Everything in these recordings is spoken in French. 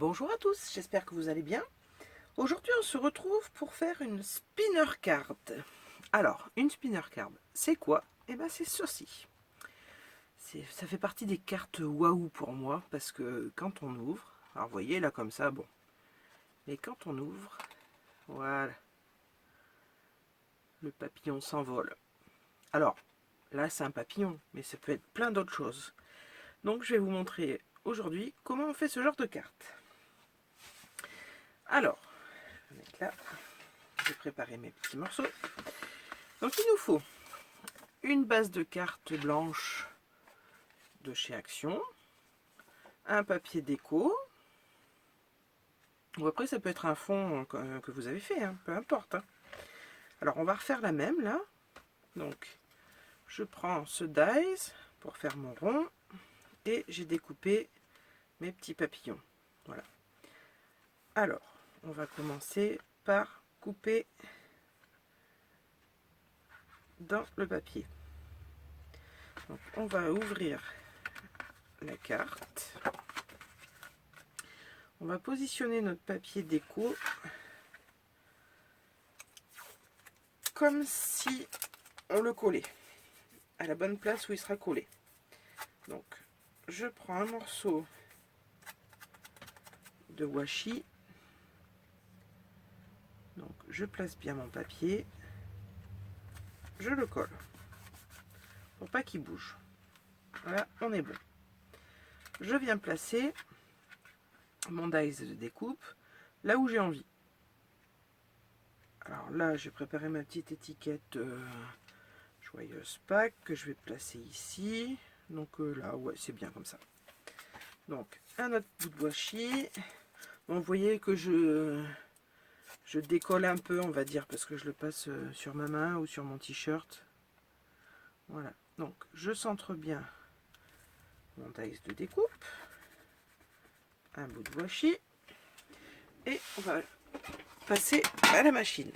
Bonjour à tous, j'espère que vous allez bien. Aujourd'hui, on se retrouve pour faire une spinner card. Alors, une spinner card, c'est quoi? Eh bien, c'est ceci. Ça fait partie des cartes waouh pour moi, parce que quand on ouvre, alors vous voyez là comme ça, bon, mais quand on ouvre, voilà, le papillon s'envole. Alors, là c'est un papillon, mais ça peut être plein d'autres choses. Donc, je vais vous montrer aujourd'hui comment on fait ce genre de carte. Alors, je vais mettre là. J'ai préparé mes petits morceaux. Donc il nous faut une base de carte blanche de chez Action, un papier déco, ou après ça peut être un fond que vous avez fait, hein, peu importe. Hein. Alors on va refaire la même là. Donc je prends ce dies pour faire mon rond et j'ai découpé mes petits papillons. Voilà. Alors on va commencer par couper dans le papier. Donc on va ouvrir la carte. On va positionner notre papier déco comme si on le collait à la bonne place où il sera collé. Donc je prends un morceau de washi. Donc je place bien mon papier. Je le colle pour pas qu'il bouge. Voilà, on est bon. Je viens placer mon dies de découpe là où j'ai envie. Alors là, j'ai préparé ma petite étiquette joyeuse Pâques que je vais placer ici. Donc là, ouais, c'est bien comme ça. Donc un autre bout de washi. Bon, vous voyez que je décolle un peu, on va dire, parce que je le passe sur ma main ou sur mon t-shirt. Voilà. Donc je centre bien mon dies de découpe. Un bout de washi. Et on va passer à la machine.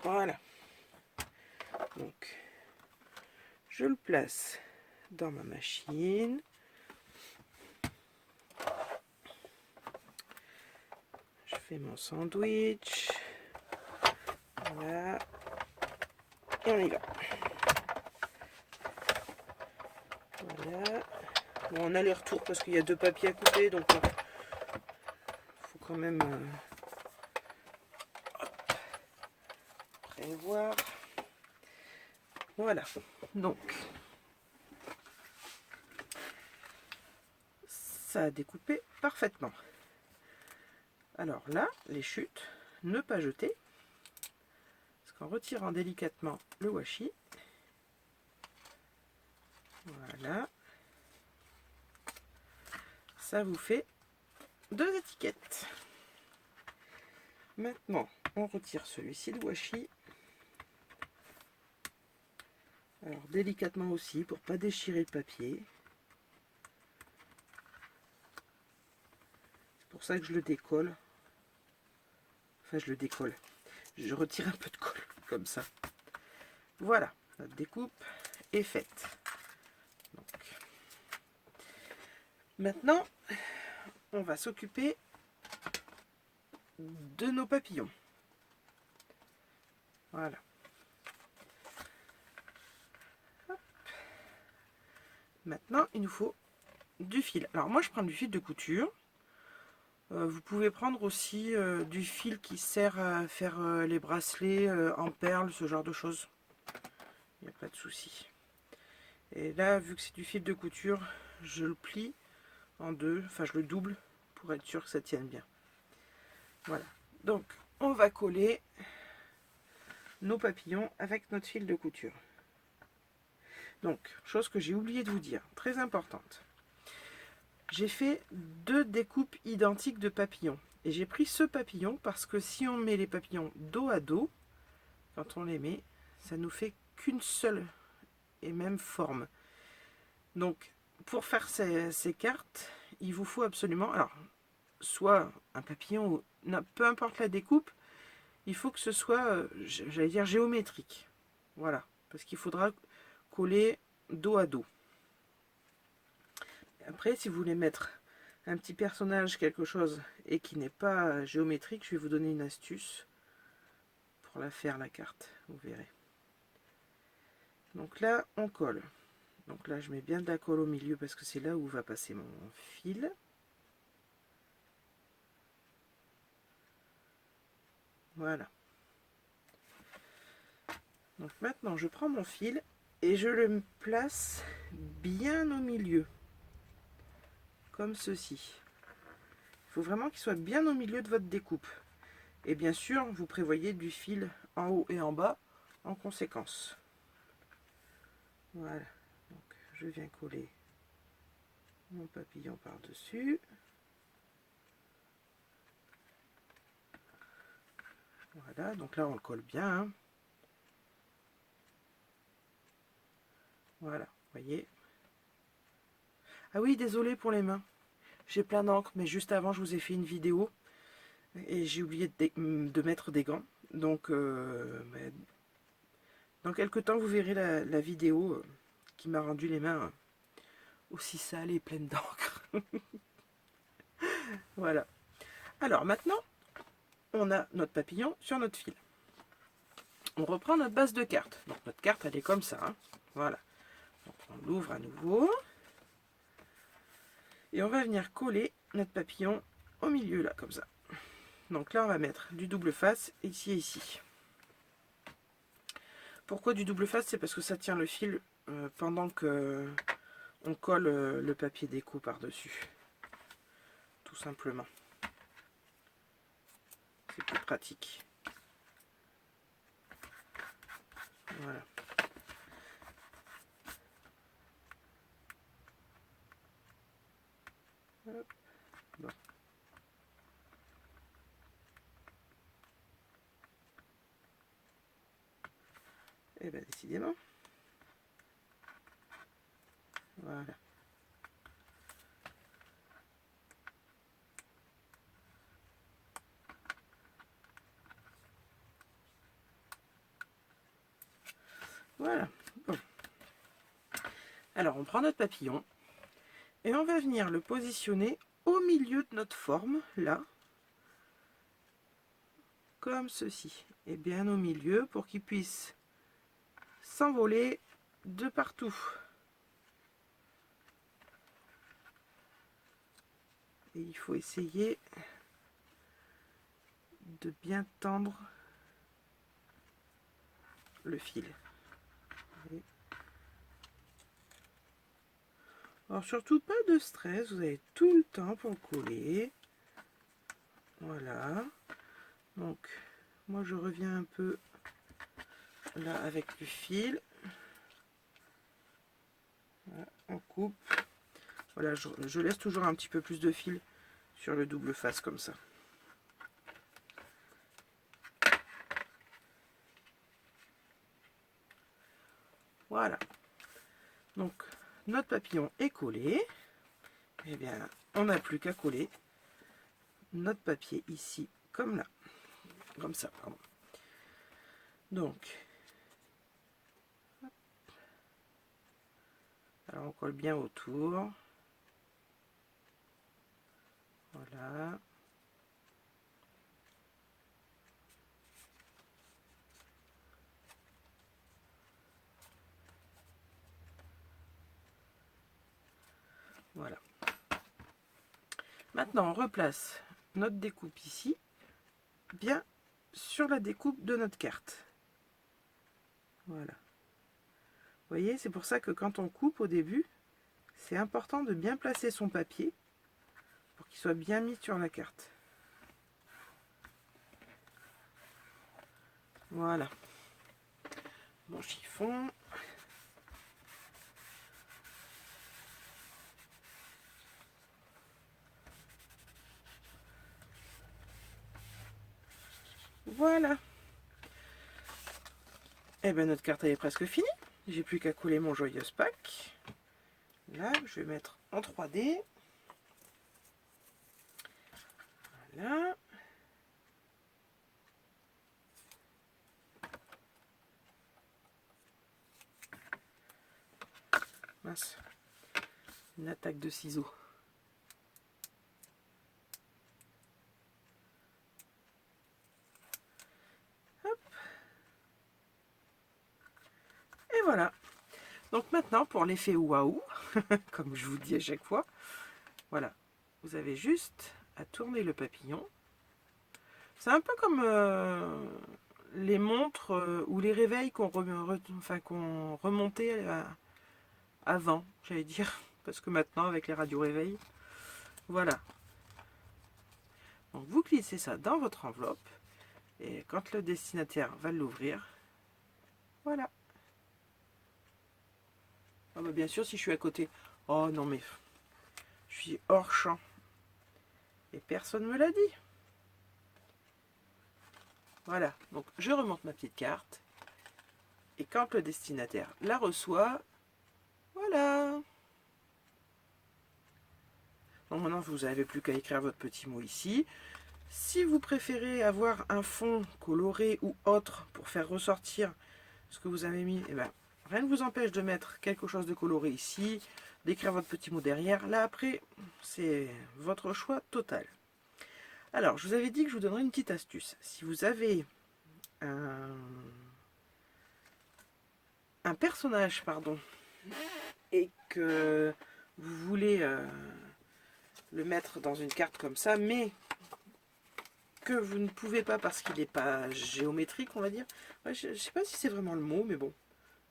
Voilà. Donc, je le place dans ma machine. Je fais mon sandwich. Voilà. Et on y va. Voilà. Bon, on a les retours parce qu'il y a deux papiers à couper, donc il faut quand même prévoir. Voilà. Donc, ça a découpé parfaitement. Alors là, les chutes, ne pas jeter. Parce qu'en retirant délicatement le washi, voilà, ça vous fait deux étiquettes. Maintenant, on retire celui-ci de washi. Alors délicatement aussi pour pas déchirer le papier. C'est pour ça que je le décolle. Enfin, je le décolle. Je retire un peu de colle comme ça. Voilà, notre découpe est faite. Donc, maintenant, on va s'occuper de nos papillons. Voilà. Hop. Maintenant, il nous faut du fil. Alors moi, je prends du fil de couture. Vous pouvez prendre aussi du fil qui sert à faire les bracelets en perles, ce genre de choses. Il n'y a pas de souci. Et là, vu que c'est du fil de couture, je le plie en deux, enfin je le double pour être sûr que ça tienne bien. Voilà. Donc, on va coller nos papillons avec notre fil de couture. Donc, chose que j'ai oublié de vous dire, très importante. J'ai fait deux découpes identiques de papillons. Et j'ai pris ce papillon parce que si on met les papillons dos à dos, quand on les met, ça nous fait qu'une seule et même forme. Donc, pour faire ces cartes, il vous faut absolument, alors, soit un papillon, ou non, peu importe la découpe, il faut que ce soit, j'allais dire, géométrique. Voilà, parce qu'il faudra coller dos à dos. Après, si vous voulez mettre un petit personnage, quelque chose, et qui n'est pas géométrique, je vais vous donner une astuce pour la faire, la carte, vous verrez. Donc là, on colle. Donc là, je mets bien de la colle au milieu parce que c'est là où va passer mon fil. Voilà. Donc maintenant, je prends mon fil et je le place bien au milieu, comme ceci. Il faut vraiment qu'il soit bien au milieu de votre découpe. Et bien sûr, vous prévoyez du fil en haut et en bas en conséquence. Voilà. Donc, je viens coller mon papillon par-dessus. Voilà, donc là on le colle bien. Hein. Voilà, vous voyez. Ah oui, désolé pour les mains. J'ai plein d'encre, mais juste avant je vous ai fait une vidéo et j'ai oublié de mettre des gants. Donc dans quelques temps vous verrez la vidéo qui m'a rendu les mains aussi sales et pleines d'encre. Voilà. Alors maintenant, on a notre papillon sur notre fil. On reprend notre base de carte. Donc notre carte, elle est comme ça. Hein. Voilà. Donc on l'ouvre à nouveau. Et on va venir coller notre papillon au milieu, là, comme ça. Donc là, on va mettre du double face ici et ici. Pourquoi du double face? C'est parce que ça tient le fil pendant que on colle le papier déco par-dessus. Tout simplement. C'est plus pratique. Voilà. Hop. Bon. Et bien décidément. Voilà. Voilà. Bon. Alors on prend notre papillon et on va venir le positionner au milieu de notre forme, là. Comme ceci. Et bien au milieu pour qu'il puisse s'envoler de partout. Et il faut essayer de bien tendre le fil. Alors surtout pas de stress, vous avez tout le temps pour le coller. Voilà. Donc moi je reviens un peu là avec du fil. Voilà, on coupe. Voilà, je laisse toujours un petit peu plus de fil sur le double face comme ça. Voilà. Donc notre papillon est collé. Et bien on n'a plus qu'à coller notre papier ici comme là. Comme ça, pardon. Donc alors on colle bien autour. Voilà. Voilà. Maintenant, on replace notre découpe ici, bien sur la découpe de notre carte. Voilà. Vous voyez, c'est pour ça que quand on coupe au début, c'est important de bien placer son papier pour qu'il soit bien mis sur la carte. Voilà. Mon chiffon. Voilà. Et bien notre carte elle est presque finie. J'ai plus qu'à coller mon joyeuse Pâques. Là, je vais mettre en 3D. Voilà. Mince. Une attaque de ciseaux. Hop. Et voilà. Donc maintenant, pour l'effet waouh, comme je vous dis à chaque fois, voilà. Vous avez juste à tourner le papillon. C'est un peu comme les montres ou les réveils qu'on remontait avant, j'allais dire. Parce que maintenant, avec les radios réveils, voilà. Donc vous glissez ça dans votre enveloppe. Et quand le destinataire va l'ouvrir, voilà. Ah bah bien sûr, si je suis à côté. Oh non mais, je suis hors champ. Et personne ne me l'a dit. Voilà, donc je remonte ma petite carte. Et quand le destinataire la reçoit, voilà. Donc maintenant, vous n'avez plus qu'à écrire votre petit mot ici. Si vous préférez avoir un fond coloré ou autre pour faire ressortir ce que vous avez mis, eh ben, rien ne vous empêche de mettre quelque chose de coloré ici, d'écrire votre petit mot derrière. Là, après, c'est votre choix total. Alors, je vous avais dit que je vous donnerais une petite astuce. Si vous avez un personnage, pardon, et que vous voulez le mettre dans une carte comme ça, mais que vous ne pouvez pas parce qu'il n'est pas géométrique, on va dire. Ouais, je ne sais pas si c'est vraiment le mot, mais bon,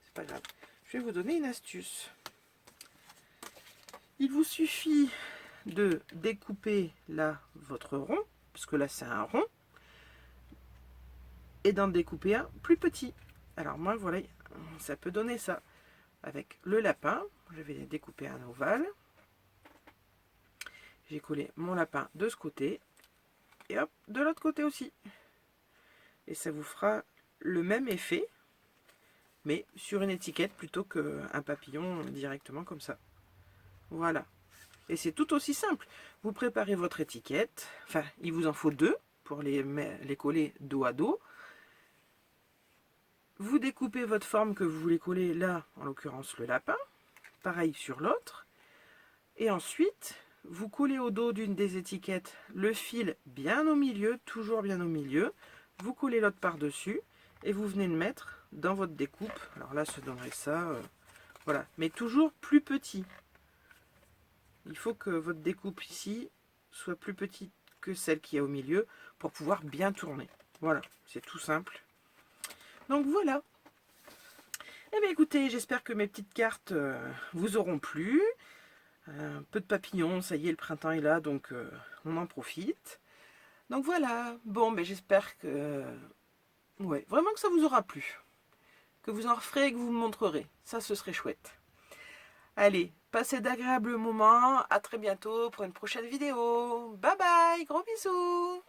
c'est pas grave. Je vais vous donner une astuce. Il vous suffit de découper là votre rond, parce que là c'est un rond, et d'en découper un plus petit. Alors moi, voilà, ça peut donner ça. Avec le lapin, je vais découper un ovale. J'ai collé mon lapin de ce côté, et hop, de l'autre côté aussi. Et ça vous fera le même effet, mais sur une étiquette plutôt qu'un papillon directement comme ça. Voilà. Et c'est tout aussi simple. Vous préparez votre étiquette. Enfin, il vous en faut deux pour les coller dos à dos. Vous découpez votre forme que vous voulez coller là, en l'occurrence le lapin. Pareil sur l'autre. Et ensuite, vous collez au dos d'une des étiquettes le fil bien au milieu, toujours bien au milieu. Vous collez l'autre par-dessus et vous venez le mettre dans votre découpe. Alors là, ça donnerait ça. Voilà. Mais toujours plus petit. Il faut que votre découpe ici soit plus petite que celle qui est au milieu pour pouvoir bien tourner. Voilà, c'est tout simple. Donc voilà. Eh bien écoutez, j'espère que mes petites cartes vous auront plu. Un peu de papillons, ça y est, le printemps est là, donc on en profite. Donc voilà, bon, mais j'espère que... ouais, vraiment que ça vous aura plu. Que vous en referez et que vous me montrerez. Ça, ce serait chouette. Allez, passez d'agréables moments. À très bientôt pour une prochaine vidéo. Bye bye, gros bisous.